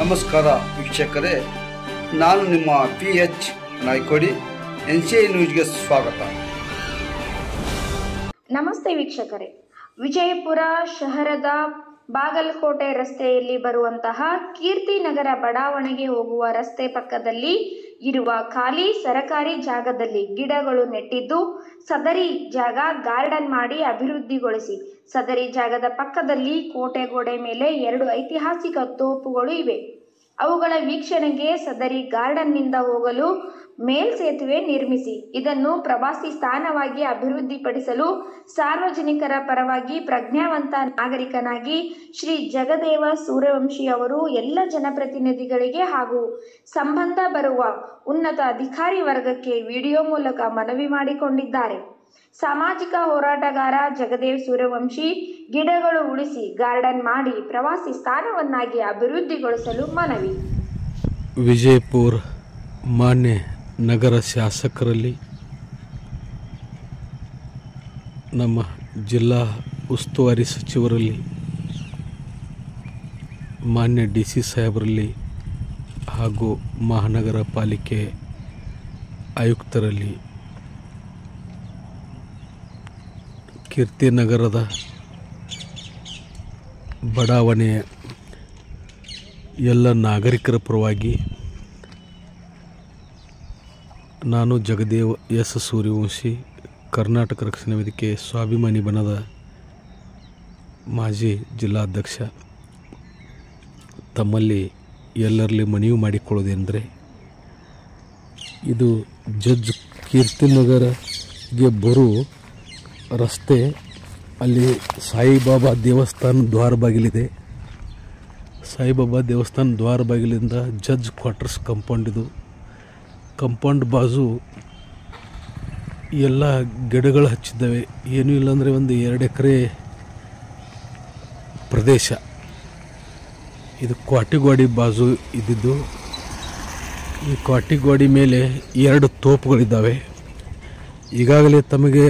ನಮಸ್ಕಾರ ವೀಕ್ಷಕರೇ, ನಾನು ನಿಮ್ಮ PH ನಾಯ್ಕೋಡಿ. NCI ನ್ಯೂಸ್ಗೆ ಸ್ವಾಗತ. ನಮಸ್ತೆ ವೀಕ್ಷಕರೇ, ವಿಜಯಪುರ ಶಹರದ ಬಾಗಲಕೋಟೆ ರಸ್ತೆಯಲ್ಲಿ ಬರುವಂತಹ ಕೀರ್ತಿನಗರ ಬಡಾವಣೆಗೆ ಹೋಗುವ ರಸ್ತೆ ಪಕ್ಕದಲ್ಲಿ ಇರುವ ಖಾಲಿ ಸರಕಾರಿ ಜಾಗದಲ್ಲಿ ಗಿಡಗಳು ನೆಟ್ಟಿದ್ದು, ಸದರಿ ಜಾಗ ಗಾರ್ಡನ್ ಮಾಡಿ ಅಭಿವೃದ್ಧಿಗೊಳಿಸಿ. ಸದರಿ ಜಾಗದ ಪಕ್ಕದಲ್ಲಿ ಕೋಟೆ ಗೋಡೆ ಮೇಲೆ 2 ಐತಿಹಾಸಿಕ ತೋಪುಗಳು ಇವೆ. ಅವುಗಳ ವೀಕ್ಷಣೆಗೆ ಸದರಿ ಗಾರ್ಡನ್ನಿಂದ ಹೋಗಲು ಮೇಲ್ಸೇತುವೆ ನಿರ್ಮಿಸಿ ಇದನ್ನು ಪ್ರವಾಸಿ ಸ್ಥಾನವಾಗಿ ಅಭಿವೃದ್ಧಿಪಡಿಸಲು ಸಾರ್ವಜನಿಕರ ಪರವಾಗಿ ಪ್ರಜ್ಞಾವಂತ ನಾಗರಿಕನಾಗಿ ಶ್ರೀ ಜಗದೇವ ಸೂರ್ಯವಂಶಿ ಅವರು ಎಲ್ಲ ಜನಪ್ರತಿನಿಧಿಗಳಿಗೆ ಹಾಗೂ ಸಂಬಂಧ ಬರುವ ಉನ್ನತ ಅಧಿಕಾರಿ ವರ್ಗಕ್ಕೆ ವಿಡಿಯೋ ಮೂಲಕ ಮನವಿ ಮಾಡಿಕೊಂಡಿದ್ದಾರೆ. ಸಾಮಾಜಿಕ ಹೋರಾಟಗಾರ ಜಗದೇವ್ ಸೂರ್ಯವಂಶಿ ಗಿಡಗಳು ಉಳಿಸಿ ಗಾರ್ಡನ್ ಮಾಡಿ ಪ್ರವಾಸಿ ಸ್ಥಾನವನ್ನಾಗಿ ಅಭಿವೃದ್ಧಿಗೊಳಿಸಲು ಮನವಿ. ವಿಜಯಪುರ ಮಾನ್ಯ ನಗರ ಶಾಸಕರಲ್ಲಿ ನಮ್ಮ ಜಿಲ್ಲಾ ಉಸ್ತುವಾರಿ ಸಚಿವರಲ್ಲಿ ಮಾನ್ಯ DC ಸಾಹೇಬರಲ್ಲಿ ಹಾಗೂ ಮಹಾನಗರ ಪಾಲಿಕೆ ಆಯುಕ್ತರಲ್ಲಿ ಕೀರ್ತಿನಗರದ ಬಡಾವಣೆಯ ಎಲ್ಲ ನಾಗರಿಕರ ಪರವಾಗಿ ನಾನು ಜಗದೇವ್ ಎಸ್ ಸೂರ್ಯವಂಶಿ, ಕರ್ನಾಟಕ ರಕ್ಷಣಾ ವೇದಿಕೆ ಸ್ವಾಭಿಮಾನಿ ಬಣದ ಮಾಜಿ ಜಿಲ್ಲಾಧ್ಯಕ್ಷ, ತಮ್ಮಲ್ಲಿ ಎಲ್ಲರಲ್ಲಿ ಮನವಿ ಮಾಡಿಕೊಳ್ಳೋದೆಂದರೆ, ಇದು ಜಡ್ಜ್ ಕೀರ್ತಿನಗರಗೆ ಬರೋ ರಸ್ತೆ, ಅಲ್ಲಿ ಸಾಯಿಬಾಬಾ ದೇವಸ್ಥಾನ ದ್ವಾರ ಬಾಗಿಲಿದೆ. ಸಾಯಿಬಾಬಾ ದೇವಸ್ಥಾನ ದ್ವಾರ ಬಾಗಿಲಿಂದ ಜಡ್ಜ್ ಕ್ವಾರ್ಟರ್ಸ್ ಕಾಂಪೌಂಡ್, ಇದು ಕಾಂಪೌಂಡ್ ಬಾಜು ಎಲ್ಲ ಗಿಡಗಳು ಹಚ್ಚಿದ್ದಾವೆ. ಏನೂ ಇಲ್ಲಾಂದರೆ ಒಂದು 2 ಎಕರೆ ಪ್ರದೇಶ. ಇದು ಕ್ವಾಟಿಗೋಡಿ ಬಾಜು ಇದ್ದಿದ್ದು. ಈ ಕ್ವಾಟಿಗೋಡಿ ಮೇಲೆ 2 ತೋಪುಗಳಿದ್ದಾವೆ. ಈಗಾಗಲೇ ತಮಗೆ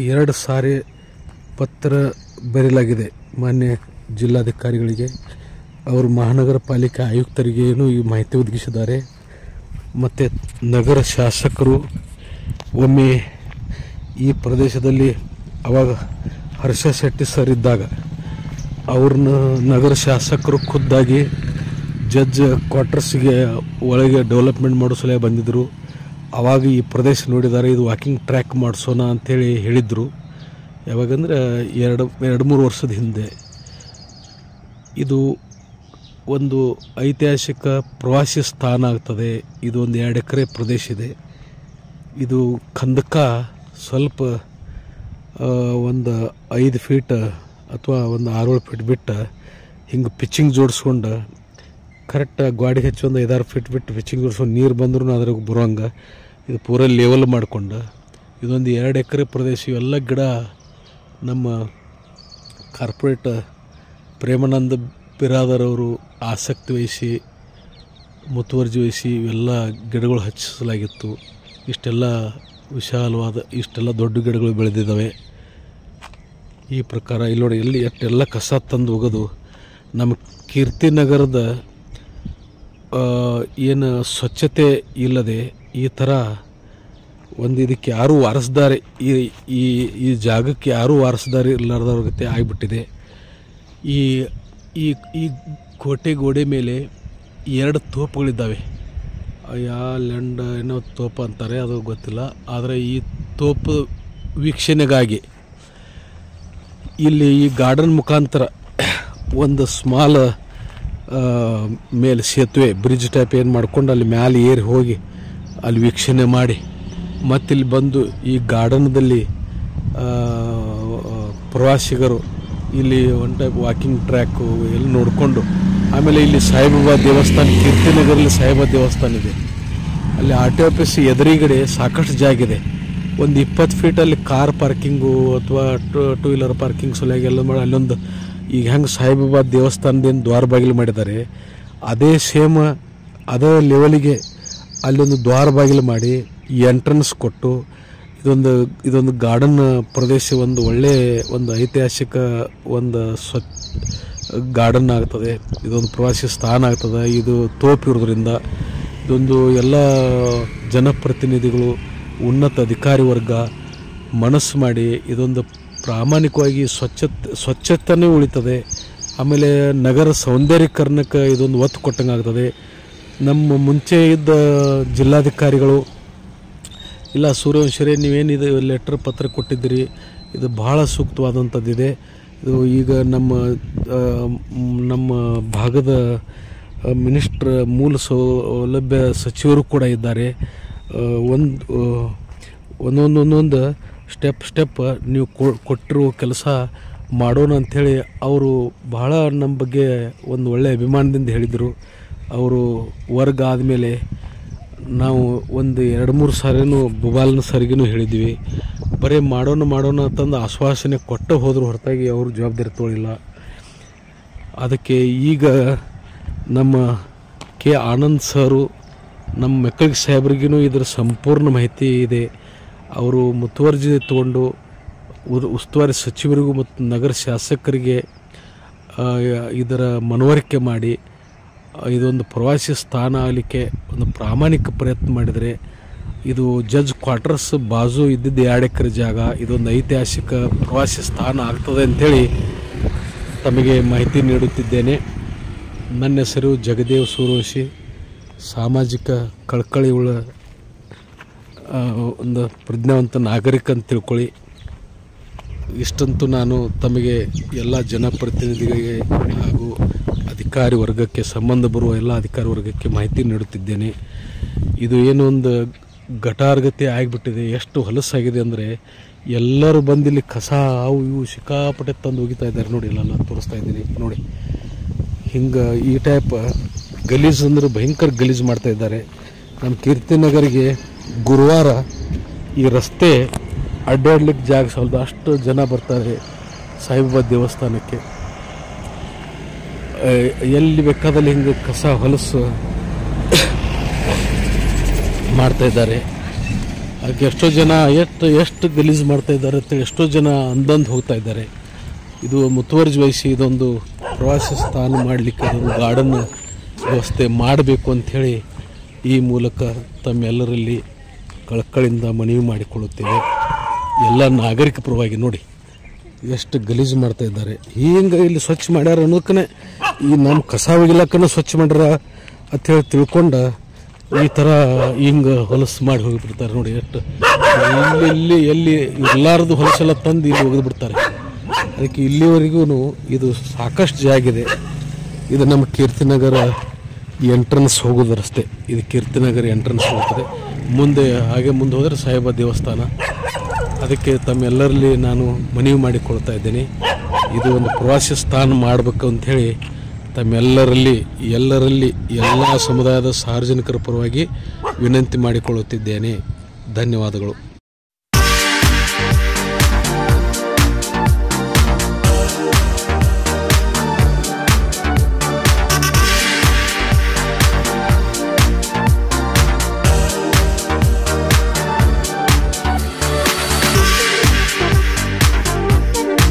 2 ಸಾರಿ ಪತ್ರ ಬರೆಯಲಾಗಿದೆ ಮಾನ್ಯ ಜಿಲ್ಲಾಧಿಕಾರಿಗಳಿಗೆ. ಅವರು ಮಹಾನಗರ ಪಾಲಿಕೆ ಆಯುಕ್ತರಿಗೆ ಈ ಮಾಹಿತಿ ಒದಗಿಸಿದ್ದಾರೆ. ಮತ್ತು ನಗರ ಶಾಸಕರು ಒಮ್ಮೆ ಈ ಪ್ರದೇಶದಲ್ಲಿ ಅವಾಗ ಹರ್ಷ ಶೆಟ್ಟಿ ಸರ್ ಇದ್ದಾಗ ಅವ್ರನ್ನ ನಗರ ಶಾಸಕರು ಖುದ್ದಾಗಿ ಜಡ್ಜ್ ಕ್ವಾರ್ಟರ್ಸ್ಗೆ ಒಳಗೆ ಡೆವಲಪ್ಮೆಂಟ್ ಮಾಡೋ ಸಲುವಾಗಿ ಬಂದಿದ್ದರು. ಆವಾಗ ಈ ಪ್ರದೇಶ ನೋಡಿದ್ದಾರೆ, ಇದು ವಾಕಿಂಗ್ ಟ್ರ್ಯಾಕ್ ಮಾಡಿಸೋಣ ಅಂಥೇಳಿ ಹೇಳಿದರು. ಯಾವಾಗಂದ್ರೆ 2-3 ವರ್ಷದ ಹಿಂದೆ. ಇದು ಒಂದು ಐತಿಹಾಸಿಕ ಪ್ರವಾಸಿ ಸ್ಥಾನ ಆಗ್ತದೆ. ಇದು ಒಂದು 2 ಎಕರೆ ಪ್ರದೇಶ ಇದೆ. ಇದು ಕಂದಕ ಸ್ವಲ್ಪ ಒಂದು 5 ಫೀಟ್ ಅಥವಾ ಒಂದು 6-7 ಫೀಟ್ ಬಿಟ್ಟು ಹಿಂಗೆ ಪಿಚ್ಚಿಂಗ್ ಜೋಡಿಸ್ಕೊಂಡು ಕರೆಕ್ಟ್ ಗಾಡಿ ಹೆಚ್ಚು ಒಂದು 5-6 ಫೀಟ್ ಬಿಟ್ಟು ಪಿಚ್ಚಿಂಗ್ ಜೋಡಿಸ್ಕೊಂಡು ನೀರು ಬಂದ್ರೂ ಅದ್ರಾಗ ಬರೋಂಗೆ ಇದು ಪೂರ ಲೆವೆಲ್ ಮಾಡಿಕೊಂಡು ಇದೊಂದು 2 ಎಕರೆ ಪ್ರದೇಶ. ಇವೆಲ್ಲ ಗಿಡ ನಮ್ಮ ಕಾರ್ಪೊರೇಟ್ ಪ್ರೇಮಾನಂದ ಬಿರಾದರ್ ಅವರು ಆಸಕ್ತಿ ವಹಿಸಿ ಮುತುವರ್ಜಿ ವಹಿಸಿ ಇವೆಲ್ಲ ಗಿಡಗಳು ಹಚ್ಚಿಸಲಾಗಿತ್ತು. ಇಷ್ಟೆಲ್ಲ ವಿಶಾಲವಾದ ಇಷ್ಟೆಲ್ಲ ದೊಡ್ಡ ಗಿಡಗಳು ಬೆಳೆದಿದ್ದಾವೆ. ಈ ಪ್ರಕಾರ ಇಲ್ಲಿ ನೋಡಿ, ಎಲ್ಲಿ ಎಷ್ಟೆಲ್ಲ ಕಸ ತಂದು ಹೋಗೋದು. ನಮ್ಮ ಕೀರ್ತಿನಗರದ ಏನು ಸ್ವಚ್ಛತೆ ಇಲ್ಲದೆ ಈ ಥರ ಒಂದು ಇದಕ್ಕೆ ಯಾರೂ ವಾರಸ್ದಾರಿ ಈ ಜಾಗಕ್ಕೆ ಯಾರೂ ವಾರಸ್ದಾರಿ ಇರಲಾರ್ದವ್ರಿಗೆ ಆಗಿಬಿಟ್ಟಿದೆ. ಈ ಕೋಟೆ ಗೋಡೆ ಮೇಲೆ 2 ತೋಪುಗಳಿದ್ದಾವೆ. ಲ್ಯಾಂಡ್ ಏನೋ ತೋಪ ಅಂತಾರೆ, ಅದು ಗೊತ್ತಿಲ್ಲ. ಆದರೆ ಈ ತೋಪು ವೀಕ್ಷಣೆಗಾಗಿ ಇಲ್ಲಿ ಈ ಗಾರ್ಡನ್ ಮುಖಾಂತರ ಒಂದು ಸ್ಮಾಲ್ ಮೇಲೆ ಸೇತುವೆ ಬ್ರಿಡ್ಜ್ ಟೈಪ್ ಏನು ಮಾಡ್ಕೊಂಡು ಅಲ್ಲಿ ಮ್ಯಾಲೆ ಏರಿ ಹೋಗಿ ಅಲ್ಲಿ ವೀಕ್ಷಣೆ ಮಾಡಿ ಮತ್ತಿಲ್ಲಿ ಬಂದು ಈ ಗಾರ್ಡನ್ದಲ್ಲಿ ಪ್ರವಾಸಿಗರು ಇಲ್ಲಿ ಒಂದು ಟೈಪ್ ವಾಕಿಂಗ್ ಟ್ರ್ಯಾಕು ಎಲ್ಲಿ ನೋಡಿಕೊಂಡು, ಆಮೇಲೆ ಇಲ್ಲಿ ಸಾಯಿಬಾಬಾ ದೇವಸ್ಥಾನ, ಕೀರ್ತಿನಗರಲ್ಲಿ ಸಾಯಿಬಾಬಾ ದೇವಸ್ಥಾನ ಇದೆ. ಅಲ್ಲಿ RTO ಆಫೀಸ್ ಎದುರುಗಡೆ ಸಾಕಷ್ಟು ಜಾಗ ಇದೆ. ಒಂದು 20 ಫೀಟಲ್ಲಿ ಕಾರ್ ಪಾರ್ಕಿಂಗು ಅಥವಾ ಟೂ ವೀಲರ್ ಪಾರ್ಕಿಂಗ್ ಸಲುವಾಗಿ ಎಲ್ಲ ಮಾಡಿ ಅಲ್ಲೊಂದು ಈಗ ಹೆಂಗೆ ಸಾಯಿಬಾಬಾ ದೇವಸ್ಥಾನದಿಂದ ದ್ವಾರ ಬಾಗಿಲು ಮಾಡಿದ್ದಾರೆ, ಅದೇ ಸೇಮ್ ಅದೇ ಲೆವೆಲಿಗೆ ಅಲ್ಲೊಂದು ದ್ವಾರ ಬಾಗಿಲು ಮಾಡಿ ಎಂಟ್ರೆನ್ಸ್ ಕೊಟ್ಟು ಇದೊಂದು ಗಾರ್ಡನ್ ಪ್ರದೇಶ, ಒಂದು ಒಳ್ಳೆ ಒಂದು ಐತಿಹಾಸಿಕ ಒಂದು ಗಾರ್ಡನ್ ಆಗ್ತದೆ, ಇದೊಂದು ಪ್ರವಾಸಿ ಸ್ಥಾನ ಆಗ್ತದೆ. ಇದು ತೋಪು ಇರೋದ್ರಿಂದ ಇದೊಂದು ಎಲ್ಲ ಜನಪ್ರತಿನಿಧಿಗಳು, ಉನ್ನತ ಅಧಿಕಾರಿ ವರ್ಗ ಮನಸ್ಸು ಮಾಡಿ ಇದೊಂದು ಪ್ರಾಮಾಣಿಕವಾಗಿ ಸ್ವಚ್ಛತೆಯೂ ಉಳಿತದೆ. ಆಮೇಲೆ ನಗರ ಸೌಂದರ್ಯೀಕರಣಕ್ಕೆ ಇದೊಂದು ಒತ್ತು ಕೊಟ್ಟಂಗೆ ಆಗ್ತದೆ. ನಮ್ಮ ಮುಂಚೆ ಇದ್ದ ಜಿಲ್ಲಾಧಿಕಾರಿಗಳು, ಇಲ್ಲ ಸೂರ್ಯವಂಶರೇ ನೀವೇನಿದು ಲೆಟ್ರ್ ಪತ್ರ ಕೊಟ್ಟಿದ್ದೀರಿ, ಇದು ಬಹಳ ಸೂಕ್ತವಾದಂಥದ್ದಿದೆ. ಇದು ಈಗ ನಮ್ಮ ಭಾಗದ ಮಿನಿಸ್ಟ್ರ್ ಮೂಲ ಸೌಲಭ್ಯ ಸಚಿವರು ಕೂಡ ಇದ್ದಾರೆ. ಒಂದೊಂದು ಸ್ಟೆಪ್ ನೀವು ಕೊಟ್ಟಿರೋ ಕೆಲಸ ಮಾಡೋಣ ಅಂಥೇಳಿ ಅವರು ಬಹಳ ನಮ್ಮ ಬಗ್ಗೆ ಒಂದು ಒಳ್ಳೆಯ ಅಭಿಮಾನದಿಂದ ಹೇಳಿದರು. ಅವರು ವರ್ಗ ಆದಮೇಲೆ ನಾವು ಒಂದು 2-3 ಸಾರಿನೂ ಬುಬಾಲನ ಸರಿಗೂ ಹೇಳಿದ್ವಿ. ಬರೀ ಮಾಡೋಣ ಅಂತಂದು ಆಶ್ವಾಸನೆ ಕೊಟ್ಟು ಹೋದ್ರು ಹೊರತಾಗಿ ಅವರು ಜವಾಬ್ದಾರಿ ತೊಗೊಳ್ಳಿಲ್ಲ. ಅದಕ್ಕೆ ಈಗ ನಮ್ಮ ಕೆ ಆನಂದ್ ಸರು, ನಮ್ಮ ಮೆಕ್ಕಳಿಗೆ ಸಾಹೇಬ್ರಿಗೂ ಇದರ ಸಂಪೂರ್ಣ ಮಾಹಿತಿ ಇದೆ. ಅವರು ಮುತುವರ್ಜಿ ತಗೊಂಡು ಉಸ್ತುವಾರಿ ಸಚಿವರಿಗೂ ಮತ್ತು ನಗರ ಶಾಸಕರಿಗೆ ಇದರ ಮನವರಿಕೆ ಮಾಡಿ ಇದೊಂದು ಪ್ರವಾಸಿ ಸ್ಥಾನ ಆಗಲಿಕ್ಕೆ ಒಂದು ಪ್ರಾಮಾಣಿಕ ಪ್ರಯತ್ನ ಮಾಡಿದರೆ, ಇದು ಜಡ್ಜ್ ಕ್ವಾರ್ಟರ್ಸ್ ಬಾಜು ಇದ್ದಿದ್ದು 2 ಎಕರೆ ಜಾಗ, ಇದೊಂದು ಐತಿಹಾಸಿಕ ಪ್ರವಾಸಿ ಸ್ಥಾನ ಆಗ್ತದೆ ಅಂಥೇಳಿ ತಮಗೆ ಮಾಹಿತಿ ನೀಡುತ್ತಿದ್ದೇನೆ. ನನ್ನ ಹೆಸರು ಜಗದೇವ್ ಸೂರ್ಯವಂಶಿ, ಸಾಮಾಜಿಕ ಕಳಕಳಿಯುಳ್ಳ ಒಂದು ಪ್ರಜ್ಞಾವಂತ ನಾಗರಿಕ ಅಂತ ತಿಳ್ಕೊಳ್ಳಿ. ಇಷ್ಟಂತೂ ನಾನು ತಮಗೆ ಎಲ್ಲ ಜನಪ್ರತಿನಿಧಿಗಳಿಗೆ ಹಾಗೂ ಅಧಿಕಾರಿ ವರ್ಗಕ್ಕೆ, ಸಂಬಂಧ ಬರುವ ಎಲ್ಲ ಅಧಿಕಾರಿ ವರ್ಗಕ್ಕೆ ಮಾಹಿತಿ ನೀಡುತ್ತಿದ್ದೇನೆ. ಇದು ಏನೋ ಒಂದು ಘಟಾರ್ಗತಿ ಆಗಿಬಿಟ್ಟಿದೆ. ಎಷ್ಟು ಹೊಲಸಾಗಿದೆ ಅಂದರೆ ಎಲ್ಲರೂ ಬಂದಿಲ್ಲಿ ಕಸ ಅವು ಇವು ಸಿಕ್ಕಾಪಟ್ಟೆ ತಂದು ಒಗಿತಾ ಇದ್ದಾರೆ. ನೋಡಿ, ಎಲ್ಲ ತೋರಿಸ್ತಾ ಇದ್ದೀನಿ ನೋಡಿ. ಹಿಂಗೆ ಈ ಟೈಪ್ ಗಲೀಜು ಅಂದ್ರೆ ಭಯಂಕರ ಗಲೀಜು ಮಾಡ್ತಾ ಇದ್ದಾರೆ. ನಮ್ಮ ಕೀರ್ತಿನಗರಿಗೆ ಗುರುವಾರ ಈ ರಸ್ತೆ ಅಡ್ಡಾಡ್ಲಿಕ್ಕೆ ಜಾಗ ಸ್ವಲ್ಪ, ಅಷ್ಟು ಜನ ಬರ್ತಾರೆ ಸಾಯಿಬಾಬಾ ದೇವಸ್ಥಾನಕ್ಕೆ. ಎಲ್ಲಿ ಬೇಕಾದಲ್ಲಿ ಹಿಂಗೆ ಕಸ ಹೊಲಸು ಮಾಡ್ತಾ ಇದ್ದಾರೆ. ಅದಕ್ಕೆ ಎಷ್ಟೋ ಜನ ಎಷ್ಟು ಗಲೀಜು ಮಾಡ್ತಾ ಇದ್ದಾರೆ ಅಂತೇಳಿ ಎಷ್ಟೋ ಜನ ಅಂದಂದು ಹೋಗ್ತಾ ಇದ್ದಾರೆ. ಇದು ಮುತುವರ್ಜಿ ವಹಿಸಿ ಇದೊಂದು ಪ್ರವಾಸಿ ಸ್ಥಾನ ಮಾಡಲಿಕ್ಕೆ ಅದೊಂದು ಗಾರ್ಡನ್ ವ್ಯವಸ್ಥೆ ಮಾಡಬೇಕು ಅಂಥೇಳಿ ಈ ಮೂಲಕ ತಮ್ಮೆಲ್ಲರಲ್ಲಿ ಕಳಕಳಿಯಿಂದ ಮನವಿ ಮಾಡಿಕೊಳ್ಳುತ್ತೇವೆ. ಎಲ್ಲ ನಾಗರಿಕ ಪರವಾಗಿ ನೋಡಿ ಎಷ್ಟು ಗಲೀಜು ಮಾಡ್ತಾ ಇದ್ದಾರೆ. ಹಿಂಗೆ ಇಲ್ಲಿ ಸ್ವಚ್ಛ ಮಾಡ್ಯಾರ ಅನ್ನೋದಕ್ಕೇ ಈ ನಮ್ಮ ಕಸ ಒಗಿಲಕ್ಕನ ಸ್ವಚ್ಛ ಮಾಡ್ಯಾರ ಅಂಥೇಳಿ ತಿಳ್ಕೊಂಡು ಈ ಥರ ಹಿಂಗೆ ಹೊಲಸು ಮಾಡಿ ಹೋಗಿಬಿಡ್ತಾರೆ. ನೋಡಿ ಎಷ್ಟು ಎಲ್ಲಿ ಎಲ್ಲರದು ಹೊಲಸೆಲ್ಲ ತಂದು ಇಲ್ಲಿ ಒಗೆದುಬಿಡ್ತಾರೆ. ಅದಕ್ಕೆ ಇಲ್ಲಿವರೆಗೂ ಇದು ಸಾಕಷ್ಟು ಜಾಗಿದೆ. ಇದು ನಮ್ಮ ಕೀರ್ತಿನಗರ ಎಂಟ್ರೆನ್ಸ್ ಹೋಗೋದು ರಸ್ತೆ. ಇದು ಕೀರ್ತಿನಗರ ಎಂಟ್ರೆನ್ಸ್ ಹೋಗ್ತದೆ. ಮುಂದೆ ಹೋದರೆ ಸಾಯಿಬಾಬಾ ದೇವಸ್ಥಾನ. ಅದಕ್ಕೆ ತಮ್ಮೆಲ್ಲರಲ್ಲಿ ನಾನು ಮನವಿ ಮಾಡಿಕೊಳ್ತಾ ಇದ್ದೇನೆ. ಇದು ಒಂದು ಪ್ರವಾಸಿ ಸ್ಥಾನ ಮಾಡಬೇಕು ಅಂಥೇಳಿ ತಮ್ಮೆಲ್ಲರಲ್ಲಿ ಎಲ್ಲ ಸಮುದಾಯದ ಸಾರ್ವಜನಿಕರ ಪರವಾಗಿ ವಿನಂತಿ ಮಾಡಿಕೊಳ್ಳುತ್ತಿದ್ದೇನೆ. ಧನ್ಯವಾದಗಳು.